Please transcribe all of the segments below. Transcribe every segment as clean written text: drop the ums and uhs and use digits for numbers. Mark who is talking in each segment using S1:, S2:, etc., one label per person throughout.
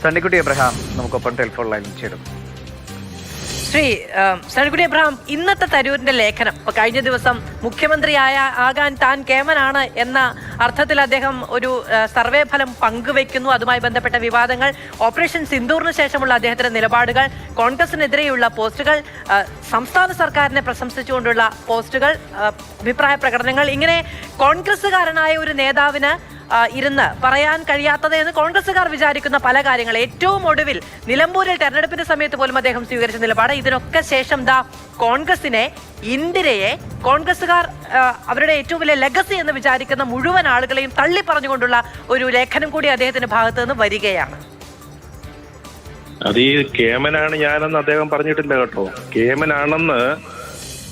S1: Sunnykutty Abraham നമുക്കൊപ്പം telephone ലൈനിൽ ചേരുന്നു.
S2: ശ്രീ സണ്ണിക്കുട്ടി എബ്രഹാം, ഇന്നത്തെ തരൂരിന്റെ ലേഖനം, ഇപ്പൊ കഴിഞ്ഞ ദിവസം ആകാൻ താൻ കേമനാണ് എന്ന അർത്ഥത്തിൽ അദ്ദേഹം ഒരു സർവേ ഫലം പങ്കുവെക്കുന്നു. അതുമായി ബന്ധപ്പെട്ട വിവാദങ്ങൾ, ഓപ്പറേഷൻ സിന്ദൂറിന് ശേഷമുള്ള അദ്ദേഹത്തിന്റെ നിലപാടുകൾ, കോൺഗ്രസിനെതിരെയുള്ള പോസ്റ്റുകൾ, സംസ്ഥാന സർക്കാരിനെ പ്രശംസിച്ചുകൊണ്ടുള്ള പോസ്റ്റുകൾ, അഭിപ്രായ പ്രകടനങ്ങൾ, ഇങ്ങനെ കോൺഗ്രസുകാരനായ ഒരു നേതാവിന് ഇരുന്ന് പറയാൻ കഴിയാത്തത് എന്ന് കോൺഗ്രസുകാർ വിചാരിക്കുന്ന പല കാര്യങ്ങൾ. ഏറ്റവും ഒടുവിൽ നിലമ്പൂരിൽ തെരഞ്ഞെടുപ്പിന്റെ സമയത്ത് പോലും അദ്ദേഹം സ്വീകരിച്ച നിലപാട്. ഇതിനൊക്കെ ശേഷം കോൺഗ്രസിനെ, ഇന്ദിരയെ, കോൺഗ്രസുകാർ അവരുടെ ഏറ്റവും വലിയ ലെഗസി എന്ന് വിചാരിക്കുന്ന മുഴുവൻ ആളുകളെയും തള്ളി പറഞ്ഞുകൊണ്ടുള്ള ഒരു ലേഖനം കൂടി അദ്ദേഹത്തിന്റെ ഭാഗത്ത് നിന്ന് വരികയാണ്.
S3: അത് ഈ കേമനാണ് ഞാനെന്ന് അദ്ദേഹം പറഞ്ഞിട്ടില്ല കേട്ടോ. കേമനാണെന്ന്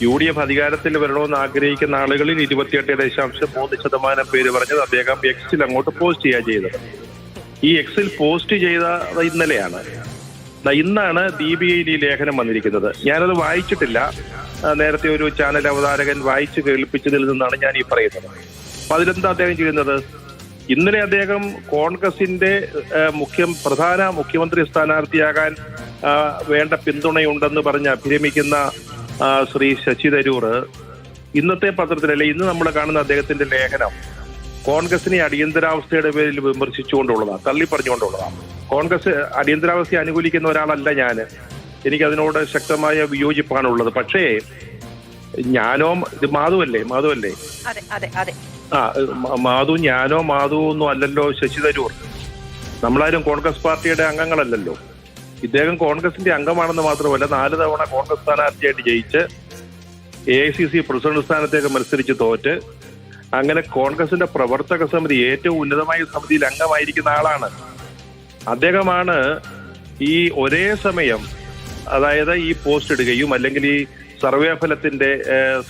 S3: UDF അധികാരത്തിൽ വരണമെന്ന് ആഗ്രഹിക്കുന്ന ആളുകളിൽ 28.3% പേര് പറഞ്ഞത് അദ്ദേഹം എക്സിൽ അങ്ങോട്ട് പോസ്റ്റ് ചെയ്യുക ചെയ്തത്. ഈ എക്സിൽ പോസ്റ്റ് ചെയ്ത ഇന്നലെയാണ്. ഇന്നാണ് ദീപികയിൽ ഈ ലേഖനം വന്നിരിക്കുന്നത്. ഞാനത് വായിച്ചിട്ടില്ല. നേരത്തെ ഒരു ചാനൽ അവതാരകൻ വായിച്ചു കേൾപ്പിച്ചതിൽ നിന്നാണ് ഞാൻ ഈ പറയുന്നത്. അപ്പൊ അതിലെന്താ അദ്ദേഹം ചെയ്യുന്നത്? ഇന്നലെ അദ്ദേഹം കോൺഗ്രസിന്റെ പ്രധാന മുഖ്യമന്ത്രി സ്ഥാനാർത്ഥിയാകാൻ വേണ്ട പിന്തുണയുണ്ടെന്ന് പറഞ്ഞ് അഭിരമിക്കുന്ന ശ്രീ ശശി തരൂർ ഇന്നത്തെ പത്രത്തിലല്ലേ, ഇന്ന് നമ്മൾ കാണുന്ന അദ്ദേഹത്തിന്റെ ലേഖനം കോൺഗ്രസിനെ അടിയന്തരാവസ്ഥയുടെ പേരിൽ വിമർശിച്ചുകൊണ്ടുള്ളതാണ്, തള്ളി പറഞ്ഞുകൊണ്ടുള്ളതാണ്. കോൺഗ്രസ് അടിയന്തരാവസ്ഥയെ അനുകൂലിക്കുന്ന ഒരാളല്ല ഞാൻ. എനിക്കതിനോട് ശക്തമായ വിയോജിപ്പാണുള്ളത്. പക്ഷേ മാധുവല്ലേ മാധു ഒന്നും അല്ലല്ലോ ശശി തരൂർ. നമ്മളാരും കോൺഗ്രസ് പാർട്ടിയുടെ അംഗങ്ങളല്ലല്ലോ. ഇദ്ദേഹം കോൺഗ്രസിന്റെ അംഗമാണെന്ന് മാത്രമല്ല, 4 തവണ കോൺഗ്രസ് സ്ഥാനാർത്ഥിയായിട്ട് ജയിച്ച് AICC പ്രസിഡന്റ് സ്ഥാനത്തേക്ക് മത്സരിച്ച് തോറ്റ് അങ്ങനെ കോൺഗ്രസിന്റെ പ്രവർത്തക സമിതി, ഏറ്റവും ഉന്നതമായ സമിതിയിൽ അംഗമായിരിക്കുന്ന ആളാണ്. അദ്ദേഹമാണ് ഈ ഒരേ സമയം, അതായത് ഈ പോസ്റ്റ് ഇടുകയും അല്ലെങ്കിൽ ഈ സർവേ ഫലത്തിന്റെ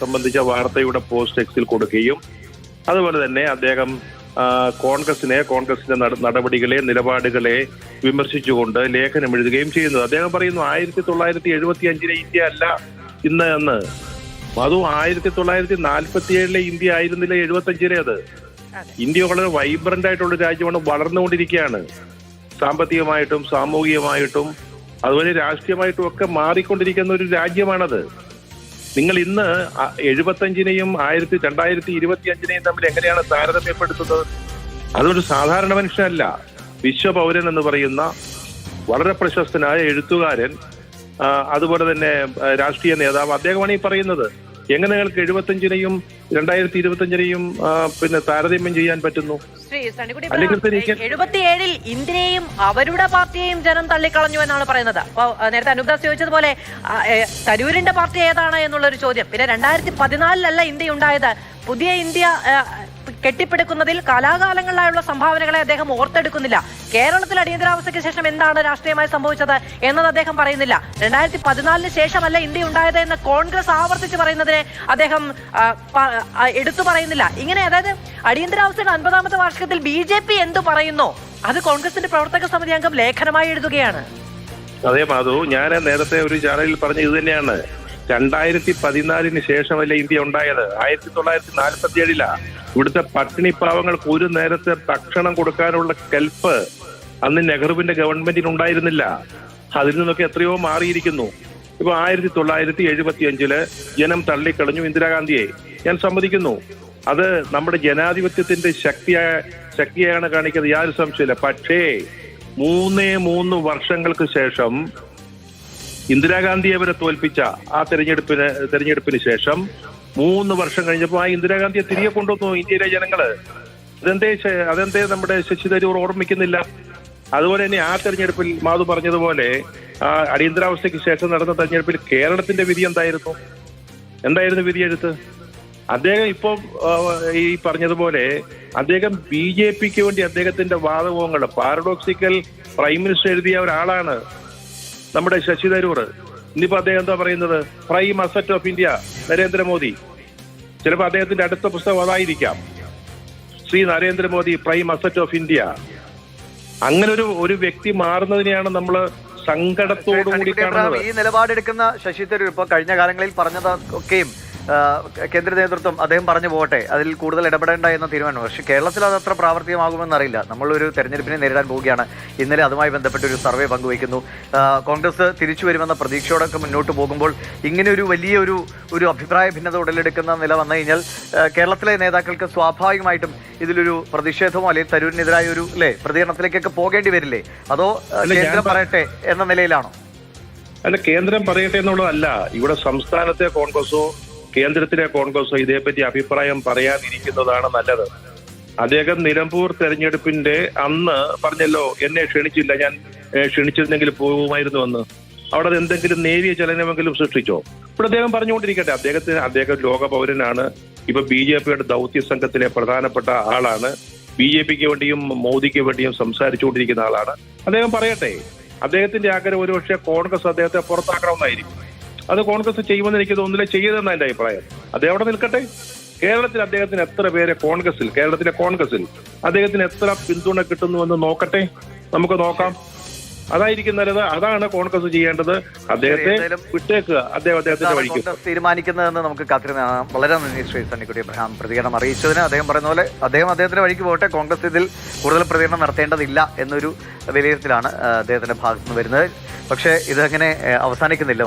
S3: സംബന്ധിച്ച വാർത്തയുടെ പോസ്റ്റ് എക്സിൽ കൊടുക്കുകയും അതുപോലെ തന്നെ അദ്ദേഹം കോൺഗ്രസിന്റെ നടപടികളെ, നിലപാടുകളെ വിമർശിച്ചുകൊണ്ട് ലേഖനം എഴുതുകയും ചെയ്യുന്നത്. അദ്ദേഹം പറയുന്നു 1975 ഇന്ത്യ അല്ല ഇന്ന് എന്ന്. അതും 1947 ഇന്ത്യ ആയിരുന്നില്ല 75 അത്. ഇന്ത്യ വളരെ വൈബ്രന്റ് ആയിട്ടുള്ള രാജ്യമാണ്, വളർന്നുകൊണ്ടിരിക്കുകയാണ്. സാമ്പത്തികമായിട്ടും സാമൂഹികമായിട്ടും അതുപോലെ രാഷ്ട്രീയമായിട്ടും ഒക്കെ മാറിക്കൊണ്ടിരിക്കുന്ന ഒരു രാജ്യമാണത്. നിങ്ങൾ ഇന്ന് 75-നെയും 2025-നെയും തമ്മിൽ എങ്ങനെയാണ് താരതമ്യപ്പെടുത്തുന്നത്? അതൊരു സാധാരണ മനുഷ്യനല്ല, വിശ്വപൗരൻ എന്ന് പറയുന്ന വളരെ പ്രശസ്തനായ എഴുത്തുകാരൻ, അതുപോലെ തന്നെ രാഷ്ട്രീയ നേതാവ്, അദ്ദേഹമാണ് ഈ പറയുന്നത്. എങ്ങനെ നിങ്ങൾക്ക് 75-നെയും 2025-നെയും പിന്നെ താരതമ്യം ചെയ്യാൻ പറ്റുന്നു?
S2: 77-ൽ ഇന്ത്യയെയും അവരുടെ പാർട്ടിയെയും ജനം തള്ളിക്കളഞ്ഞു എന്നാണ് പറയുന്നത്. അപ്പൊ നേരത്തെ അനുദാസ് ചോദിച്ചതുപോലെ തരൂരിന്റെ പാർട്ടി ഏതാണ് എന്നുള്ളൊരു ചോദ്യം. പിന്നെ 2014-ലല്ല ഇന്ത്യ ഉണ്ടായത്. പുതിയ ഇന്ത്യ കെട്ടിപ്പടുക്കുന്നതിൽ കാലാകാലങ്ങളിലായുള്ള സംഭാവനകളെ അദ്ദേഹം ഓർത്തെടുക്കുന്നില്ല. കേരളത്തിൽ അടിയന്തരാവസ്ഥയ്ക്ക് ശേഷം എന്താണ് രാഷ്ട്രീയമായി സംഭവിച്ചത് എന്നത് അദ്ദേഹം പറയുന്നില്ല. 2014-ന് ശേഷമല്ല ഇന്ത്യ ഉണ്ടായത് എന്ന് കോൺഗ്രസ് ആവർത്തിച്ച് പറയുന്നതിനെ അദ്ദേഹം എടുത്തു പറയുന്നില്ല. ഇങ്ങനെ അതായത് അടിയന്തരാവസ്ഥയുടെ 50ാമത്തെ വാർഷികത്തിൽ BJP എന്തു പറയുന്നോ അത് കോൺഗ്രസിന്റെ പ്രവർത്തക സമിതി അംഗം ലേഖനമായി എഴുതുകയാണ്.
S3: അതേ മാധു, ഞാൻ നേരത്തെ ഒരു ചാനലിൽ പറഞ്ഞ ഇത് തന്നെയാണ്. 2014-ന് ശേഷമല്ലേ ഇന്ത്യ ഉണ്ടായത്. 1947-ലാണ്. ഇവിടുത്തെ പട്ടിണി പാവങ്ങൾക്ക് ഒരു നേരത്തെ ഭക്ഷണം കൊടുക്കാനുള്ള കെൽപ്പ് അന്ന് നെഹ്റുവിന്റെ ഗവൺമെന്റിന് ഉണ്ടായിരുന്നില്ല. അതിൽ നിന്നൊക്കെ എത്രയോ മാറിയിരിക്കുന്നു. ഇപ്പൊ 1975-ല് ജനം തള്ളിക്കളഞ്ഞു ഇന്ദിരാഗാന്ധിയെ, ഞാൻ സമ്മതിക്കുന്നു. അത് നമ്മുടെ ജനാധിപത്യത്തിന്റെ ശക്തിയാണ് കാണിക്കുന്നത്, യാതൊരു സംശയമില്ല. പക്ഷേ 3 വർഷങ്ങൾക്ക് ശേഷം ഇന്ദിരാഗാന്ധിയെ വരെ തോൽപ്പിച്ച ആ തെരഞ്ഞെടുപ്പിന് ശേഷം 3 വർഷം കഴിഞ്ഞപ്പോൾ ആ ഇന്ദിരാഗാന്ധിയെ തിരികെ കൊണ്ടുവന്നു ഇന്ത്യയിലെ ജനങ്ങള്. അതെന്തേ നമ്മുടെ ശശി തരൂർ ഓർമ്മിക്കുന്നില്ല? അതുപോലെ തന്നെ ആ തെരഞ്ഞെടുപ്പിൽ മാധു പറഞ്ഞതുപോലെ അടിയന്തരാവസ്ഥയ്ക്ക് ശേഷം നടന്ന തെരഞ്ഞെടുപ്പിൽ കേരളത്തിന്റെ വിധി എന്തായിരുന്നു വിധി എഴുത്ത്? അദ്ദേഹം ഇപ്പം ഈ പറഞ്ഞതുപോലെ അദ്ദേഹം BJPക്ക് വേണ്ടി അദ്ദേഹത്തിന്റെ വാദമുഖങ്ങൾ, പാരഡോക്സിക്കൽ പ്രൈം മിനിസ്റ്റർ എഴുതിയ ഒരാളാണ് നമ്മുടെ ശശി തരൂർ. ഇന്നിപ്പോ അദ്ദേഹം എന്താ പറയുന്നത്? Prime asset of India Narendra Modi. ചിലപ്പോൾ അദ്ദേഹത്തിന്റെ അടുത്ത പുസ്തകം അതായിരിക്കാം, Shri Narendra Modi prime asset of India. അങ്ങനെ ഒരു വ്യക്തി മാറുന്നതിനെയാണ് നമ്മൾ സങ്കടത്തോടുകൂടി കാണുന്നത്.
S1: ഈ നിലപാടെടുക്കുന്ന ശശി തരൂർ ഇപ്പൊ കഴിഞ്ഞ കാലങ്ങളിൽ പറഞ്ഞതൊക്കെയും കേന്ദ്ര നേതൃത്വം അദ്ദേഹം പറഞ്ഞു പോകട്ടെ, അതിൽ കൂടുതൽ ഇടപെടേണ്ട എന്ന തീരുമാനം. പക്ഷേ കേരളത്തിൽ അത് അത്ര പ്രാവർത്തികമാകുമെന്നറിയില്ല. നമ്മളൊരു തെരഞ്ഞെടുപ്പിനെ നേരിടാൻ പോവുകയാണ്. ഇന്നലെ അതുമായി ബന്ധപ്പെട്ട ഒരു സർവേ പങ്കുവയ്ക്കുന്നു. കോൺഗ്രസ് തിരിച്ചു വരുമെന്ന പ്രതീക്ഷയോടൊക്കെ മുന്നോട്ട് പോകുമ്പോൾ ഇങ്ങനെ ഒരു വലിയൊരു അഭിപ്രായ ഭിന്നത ഉടലെടുക്കുന്ന നില വന്നു കഴിഞ്ഞാൽ കേരളത്തിലെ നേതാക്കൾക്ക് സ്വാഭാവികമായിട്ടും ഇതിലൊരു പ്രതിഷേധമോ അല്ലെങ്കിൽ തരൂരിനെതിരായ ഒരു പ്രതികരണത്തിലേക്കൊക്കെ പോകേണ്ടി വരില്ലേ? അതോ കേന്ദ്രം പറയട്ടെ എന്ന നിലയിലാണോ?
S3: അല്ല, കേന്ദ്രം പറയട്ടെ എന്നുള്ളതല്ല. ഇവിടെ സംസ്ഥാനത്തെ കോൺഗ്രസോ കേന്ദ്രത്തിലെ കോൺഗ്രസോ ഇതേപ്പറ്റി അഭിപ്രായം പറയാതിരിക്കുന്നതാണ് നല്ലത്. അദ്ദേഹം നിലമ്പൂർ തെരഞ്ഞെടുപ്പിന്റെ അന്ന് പറഞ്ഞല്ലോ, എന്നെ ക്ഷണിച്ചില്ല, ഞാൻ ക്ഷണിച്ചിരുന്നെങ്കിൽ പോകുമായിരുന്നു എന്ന്. അവിടെ എന്തെങ്കിലും നേരിയ ചലനമെങ്കിലും സൃഷ്ടിച്ചോ? ഇവിടെ അദ്ദേഹം പറഞ്ഞുകൊണ്ടിരിക്കട്ടെ. അദ്ദേഹം ലോക പൗരനാണ്. ഇപ്പൊ BJPയുടെ ദൗത്യ സംഘത്തിലെ പ്രധാനപ്പെട്ട ആളാണ്. BJPക്ക് വേണ്ടിയും മോദിക്ക് വേണ്ടിയും സംസാരിച്ചുകൊണ്ടിരിക്കുന്ന ആളാണ്. അദ്ദേഹം പറയട്ടെ. അദ്ദേഹത്തിന്റെ ആഗ്രഹം ഒരുപക്ഷെ കോൺഗ്രസ് അദ്ദേഹത്തെ പുറത്താക്കണമെന്നായിരിക്കും. അത് കോൺഗ്രസ് ചെയ്യുമെന്ന് എനിക്ക് തോന്നുന്നില്ല, ചെയ്യതെന്ന എന്റെ അഭിപ്രായം. അദ്ദേഹം അവിടെ നിൽക്കട്ടെ. കേരളത്തിൽ അദ്ദേഹത്തിന് എത്ര പേരെ കേരളത്തിലെ കോൺഗ്രസിൽ അദ്ദേഹത്തിന് എത്ര പിന്തുണ കിട്ടുന്നുവെന്ന് നോക്കട്ടെ, നമുക്ക് നോക്കാം. അതായിരിക്കും നല്ലത്. അതാണ് കോൺഗ്രസ് ചെയ്യേണ്ടത്. അദ്ദേഹത്തെ വിട്ടേക്കുക, അദ്ദേഹത്തിന്റെ വഴിക്ക്
S1: തീരുമാനിക്കുന്നതെന്ന് നമുക്ക് കാത്തിരുന്ന. വളരെ നന്ദി ശ്രീ സണ്ണിക്കുട്ടി എബ്രഹാം പ്രതികരണം അറിയിച്ചതിന്. അദ്ദേഹം പറയുന്ന പോലെ അദ്ദേഹത്തിന്റെ വഴിക്ക് പോകട്ടെ. കോൺഗ്രസ് ഇതിൽ കൂടുതൽ പ്രതികരണം നടത്തേണ്ടതില്ല എന്നൊരു വിലയിരുത്തലാണ് അദ്ദേഹത്തിന്റെ ഭാഗത്തുനിന്ന് വരുന്നത്. പക്ഷേ ഇതങ്ങനെ അവസാനിക്കുന്നില്ല.